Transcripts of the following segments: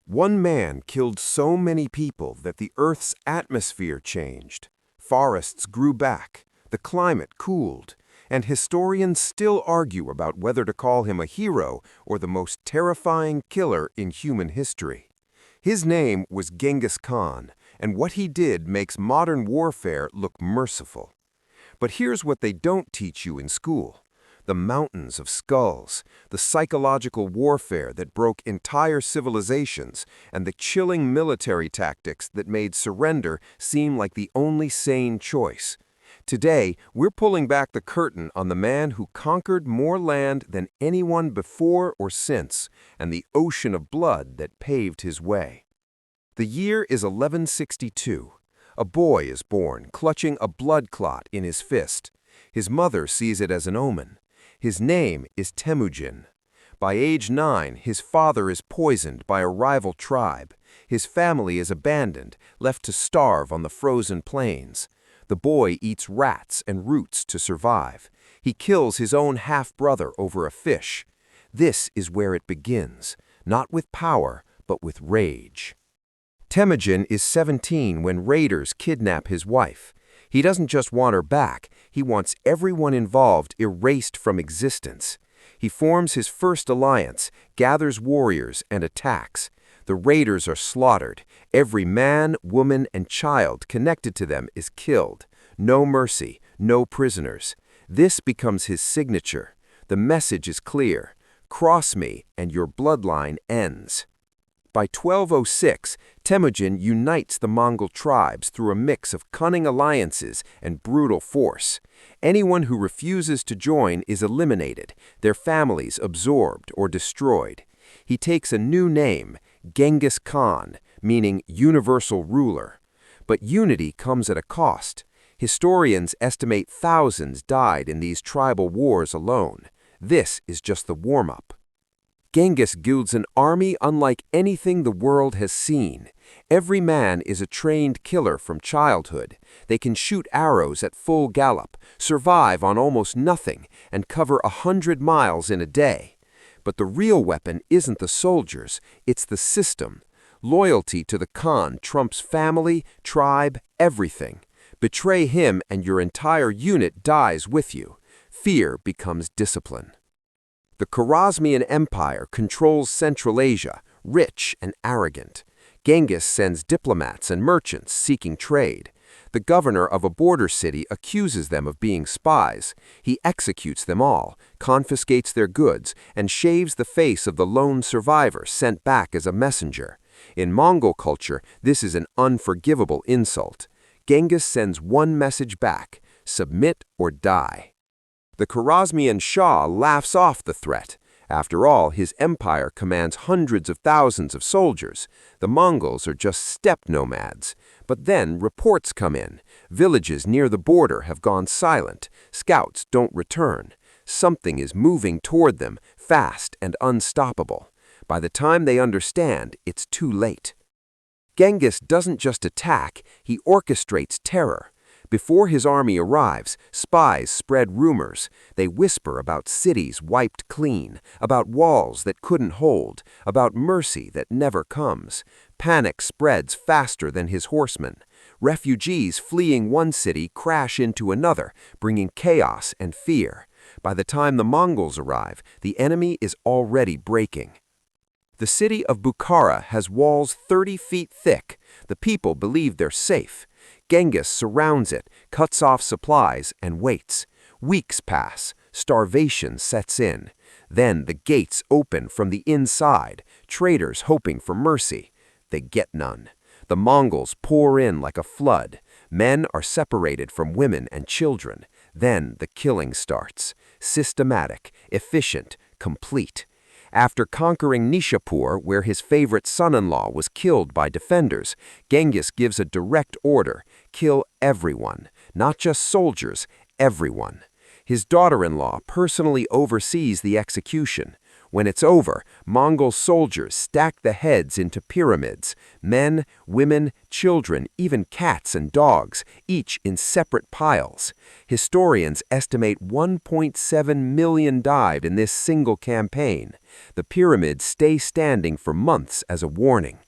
One man killed so many people that the Earth's atmosphere changed. Forests grew back, the climate cooled, and historians still argue about whether to call him a hero or the most terrifying killer in human history. His name was Genghis Khan, and what he did makes modern warfare look merciful. But here's what they don't teach you in school: the mountains of skulls, the psychological warfare that broke entire civilizations, and the chilling military tactics that made surrender seem like the only sane choice. Today, we're pulling back the curtain on the man who conquered more land than anyone before or since, and the ocean of blood that paved his way. The year is 1162. A boy is born, clutching a blood clot in his fist. His mother sees it as an omen. His name is Temujin. By age 9, his father is poisoned by a rival tribe. His family is abandoned, left to starve on the frozen plains. The boy eats rats and roots to survive. He kills his own half-brother over a fish. This is where it begins, not with power, but with rage. Temujin is 17 when raiders kidnap his wife. He doesn't just want her back, he wants everyone involved erased from existence. He forms his first alliance, gathers warriors, and attacks. The raiders are slaughtered. Every man, woman, and child connected to them is killed. No mercy, no prisoners. This becomes his signature. The message is clear: cross me, and your bloodline ends. By 1206, Temujin unites the Mongol tribes through a mix of cunning alliances and brutal force. Anyone who refuses to join is eliminated, their families absorbed or destroyed. He takes a new name, Genghis Khan, meaning universal ruler. But unity comes at a cost. Historians estimate thousands died in these tribal wars alone. This is just the warm-up. Genghis builds an army unlike anything the world has seen. Every man is a trained killer from childhood. They can shoot arrows at full gallop, survive on almost nothing, and cover 100 miles in a day. But the real weapon isn't the soldiers, it's the system. Loyalty to the Khan trumps family, tribe, everything. Betray him and your entire unit dies with you. Fear becomes discipline. The Khwarezmian Empire controls Central Asia, rich and arrogant. Genghis sends diplomats and merchants seeking trade. The governor of a border city accuses them of being spies. He executes them all, confiscates their goods, and shaves the face of the lone survivor sent back as a messenger. In Mongol culture, this is an unforgivable insult. Genghis sends one message back: submit or die. The Khwarezmian Shah laughs off the threat. After all, his empire commands hundreds of thousands of soldiers. The Mongols are just steppe nomads. But then reports come in. Villages near the border have gone silent. Scouts don't return. Something is moving toward them, fast and unstoppable. By the time they understand, it's too late. Genghis doesn't just attack, he orchestrates terror. Before his army arrives, spies spread rumors. They whisper about cities wiped clean, about walls that couldn't hold, about mercy that never comes. Panic spreads faster than his horsemen. Refugees fleeing one city crash into another, bringing chaos and fear. By the time the Mongols arrive, the enemy is already breaking. The city of Bukhara has walls 30 feet thick. The people believe they're safe. Genghis surrounds it, cuts off supplies, and waits. Weeks pass. Starvation sets in. Then the gates open from the inside, traders hoping for mercy. They get none. The Mongols pour in like a flood. Men are separated from women and children. Then the killing starts. Systematic, efficient, complete. After conquering Nishapur, where his favorite son-in-law was killed by defenders, Genghis gives a direct order: kill everyone, not just soldiers, everyone. His daughter-in-law personally oversees the execution. When it's over, Mongol soldiers stack the heads into pyramids, men, women, children, even cats and dogs, each in separate piles. Historians estimate 1.7 million died in this single campaign. The pyramids stay standing for months as a warning.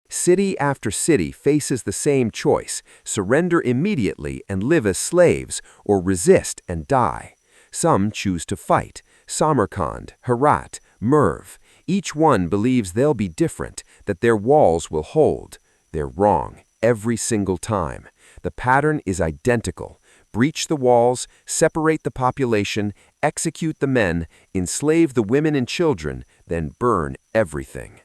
City after city faces the same choice: surrender immediately and live as slaves, or resist and die. Some choose to fight: Samarkand, Herat, Merv. Each one believes they'll be different, that their walls will hold. They're wrong, every single time. The pattern is identical: breach the walls, separate the population, execute the men, enslave the women and children, then burn everything.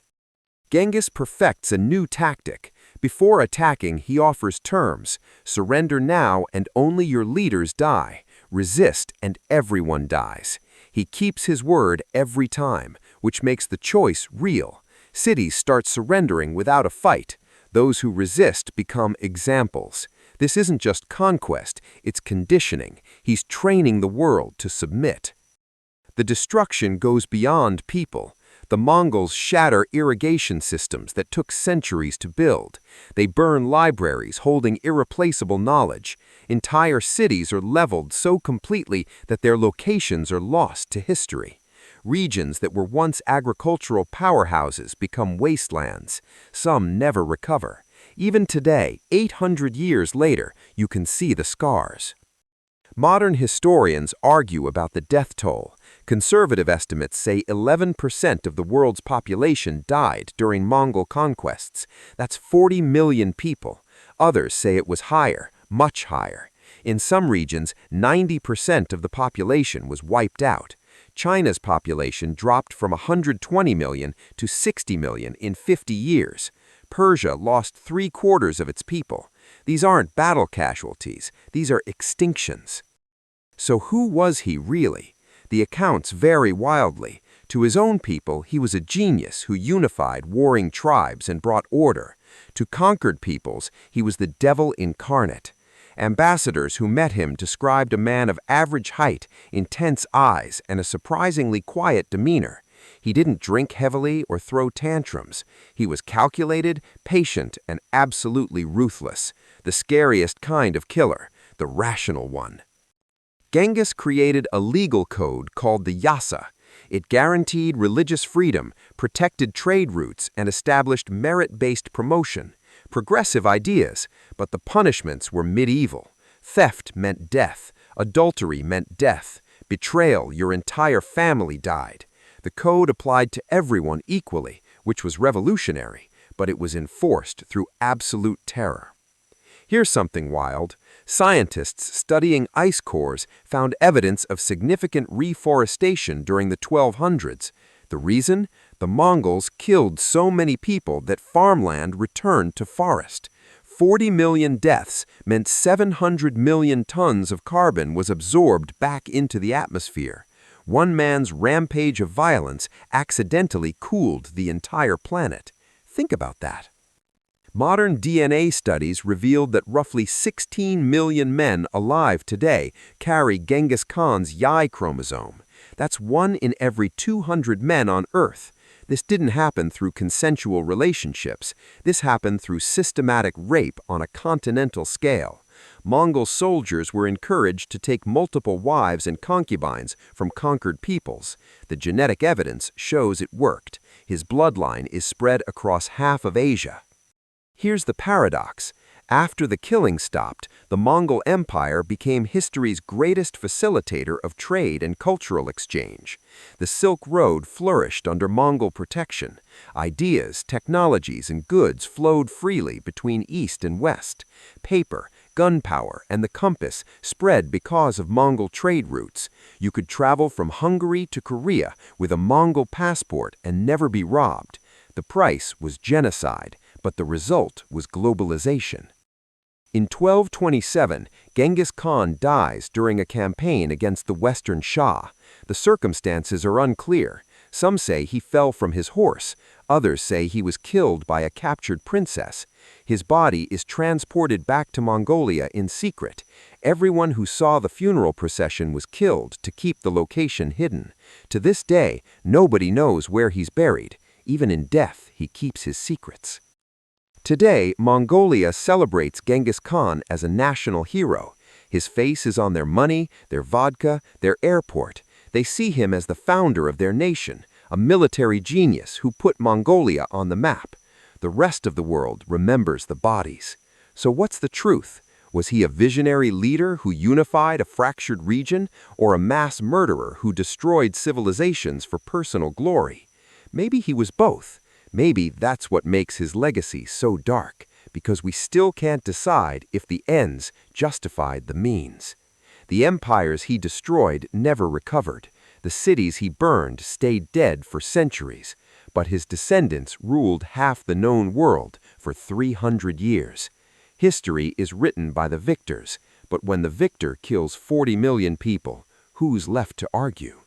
Genghis perfects a new tactic. Before attacking, he offers terms: surrender now and only your leaders die. Resist and everyone dies. He keeps his word every time, which makes the choice real. Cities start surrendering without a fight. Those who resist become examples. This isn't just conquest, it's conditioning. He's training the world to submit. The destruction goes beyond people. The Mongols shatter irrigation systems that took centuries to build. They burn libraries holding irreplaceable knowledge. Entire cities are leveled so completely that their locations are lost to history. Regions that were once agricultural powerhouses become wastelands. Some never recover. Even today, 800 years later, you can see the scars. Modern historians argue about the death toll. Conservative estimates say 11% of the world's population died during Mongol conquests. That's 40 million people. Others say it was higher, much higher. In some regions, 90% of the population was wiped out. China's population dropped from 120 million to 60 million in 50 years. Persia lost 3/4 of its people. These aren't battle casualties, these are extinctions. So who was he really? The accounts vary wildly. To his own people, he was a genius who unified warring tribes and brought order. To conquered peoples, he was the devil incarnate. Ambassadors who met him described a man of average height, intense eyes, and a surprisingly quiet demeanor. He didn't drink heavily or throw tantrums. He was calculated, patient, and absolutely ruthless. The scariest kind of killer, the rational one. Genghis created a legal code called the Yasa. It guaranteed religious freedom, protected trade routes, and established merit-based promotion. Progressive ideas, but the punishments were medieval. Theft meant death. Adultery meant death. Betrayal, your entire family died. The code applied to everyone equally, which was revolutionary, but it was enforced through absolute terror. Here's something wild. Scientists studying ice cores found evidence of significant reforestation during the 1200s. The reason? The Mongols killed so many people that farmland returned to forest. 40 million deaths meant 700 million tons of carbon was absorbed back into the atmosphere. One man's rampage of violence accidentally cooled the entire planet. Think about that. Modern DNA studies revealed that roughly 16 million men alive today carry Genghis Khan's Y chromosome. That's 1 in every 200 men on Earth. This didn't happen through consensual relationships. This happened through systematic rape on a continental scale. Mongol soldiers were encouraged to take multiple wives and concubines from conquered peoples. The genetic evidence shows it worked. His bloodline is spread across half of Asia. Here's the paradox. After the killing stopped, the Mongol Empire became history's greatest facilitator of trade and cultural exchange. The Silk Road flourished under Mongol protection. Ideas, technologies, and goods flowed freely between East and West. Paper, gunpowder, and the compass spread because of Mongol trade routes. You could travel from Hungary to Korea with a Mongol passport and never be robbed. The price was genocide, but the result was globalization. In 1227, Genghis Khan dies during a campaign against the Western Shah. The circumstances are unclear. Some say he fell from his horse. Others say he was killed by a captured princess. His body is transported back to Mongolia in secret. Everyone who saw the funeral procession was killed to keep the location hidden. To this day, nobody knows where he's buried. Even in death, he keeps his secrets. Today, Mongolia celebrates Genghis Khan as a national hero. His face is on their money, their vodka, their airport. They see him as the founder of their nation, a military genius who put Mongolia on the map. The rest of the world remembers the bodies. So what's the truth? Was he a visionary leader who unified a fractured region, or a mass murderer who destroyed civilizations for personal glory? Maybe he was both. Maybe that's what makes his legacy so dark, because we still can't decide if the ends justified the means. The empires he destroyed never recovered. The cities he burned stayed dead for centuries, but his descendants ruled half the known world for 300 years. History is written by the victors, but when the victor kills 40 million people, who's left to argue?